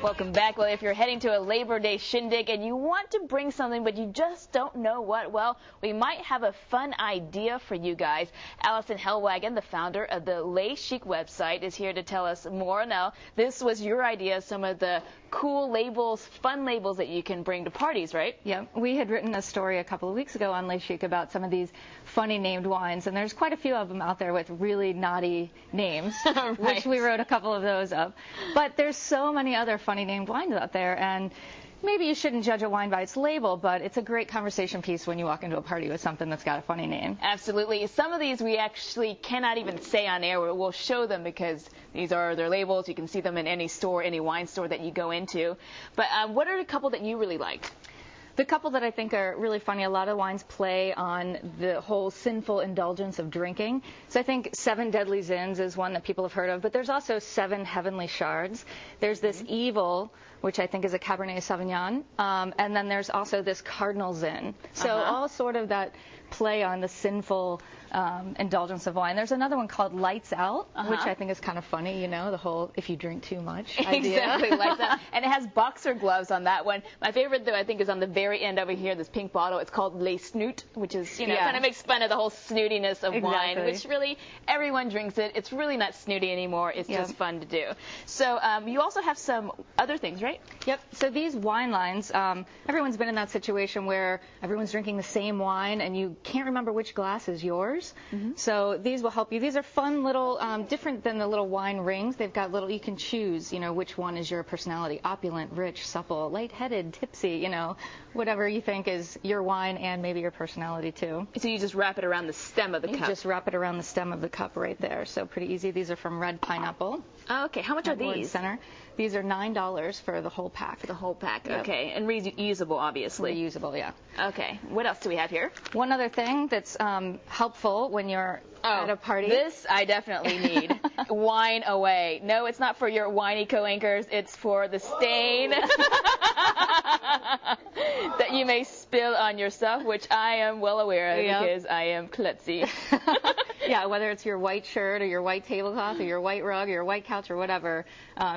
Welcome back. Well, if you're heading to a Labor Day shindig and you want to bring something but you just don't know what, well, we might have a fun idea for you guys. Allison Hellwagon, the founder of the Les Chic website, is here to tell us more. Now, this was your idea, some of the cool labels, fun labels that you can bring to parties, right? Yeah, we had written a story a couple of weeks ago on Les Chic about some of these funny named wines, and there's quite a few of them out there with really naughty names, right. Which we wrote a couple of those of. But there's so many other funny named wines out there, and maybe you shouldn't judge a wine by its label, but it's a great conversation piece when you walk into a party with something that's got a funny name. Absolutely. Some of these we actually cannot even say on air. We'll show them because these are their labels. You can see them in any store, any wine store that you go into. But what are a couple that you really like? The couple that I think are really funny, a lot of wines play on the whole sinful indulgence of drinking. So I think Seven Deadly Zins is one that people have heard of, but there's also Seven Heavenly Shards. There's this Evil, which I think is a Cabernet Sauvignon, and then there's also this Cardinal Zin. So all sort of that play on the sinful indulgence of wine. There's another one called Lights Out, which I think is kind of funny, you know, the whole if you drink too much idea. Exactly, Lights Out. And it has boxer gloves on that one. My favorite, though, I think is on the very end over here, this pink bottle. It's called Les Snoot, which is, you know, kind of makes fun of the whole snootiness of wine, which really, everyone drinks it. It's really not snooty anymore. It's just fun to do. So you also have some other things, right? Yep. So these wine lines, everyone's been in that situation where everyone's drinking the same wine and you can't remember which glass is yours. So these will help you. These are fun little, different than the little wine rings. They've got little, you can choose, you know, which one is your personality. Opulent, rich, supple, lightheaded, tipsy, you know, whatever you think is your wine and maybe your personality too. So you just wrap it around the stem of the cup? You just wrap it around the stem of the cup right there. So pretty easy. These are from Red Pineapple. Oh, okay. How much are these? Center. These are $9 for the whole pack. For the whole pack, okay. And reusable, obviously. Reusable, yeah. Okay. What else do we have here? One other thing that's helpful when you're at a party. This I definitely need. Wine Away. No, it's not for your whiny co-anchors. It's for the stain that you may spill on yourself, which I am well aware of because I am klutzy. Yeah, whether it's your white shirt or your white tablecloth or your white rug or your white couch or whatever,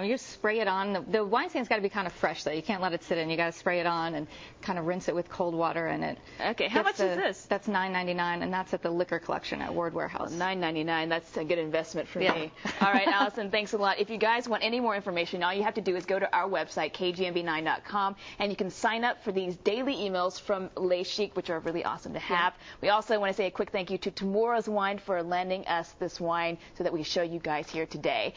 you just spray it on. The wine stain's got to be kind of fresh, though. You can't let it sit in. You got to spray it on and kind of rinse it with cold water in it. Okay, how much is this? That's $9.99, and that's at the Liquor Collection at Ward Warehouse. $9.99. That's a good investment for me. All right, Allison, thanks a lot. If you guys want any more information, all you have to do is go to our website, kgmb9.com, and you can sign up for these daily emails from Les Chic, which are really awesome to have. We also want to say a quick thank you to Tomorrow's Wine for lending us this wine so that we show you guys here today.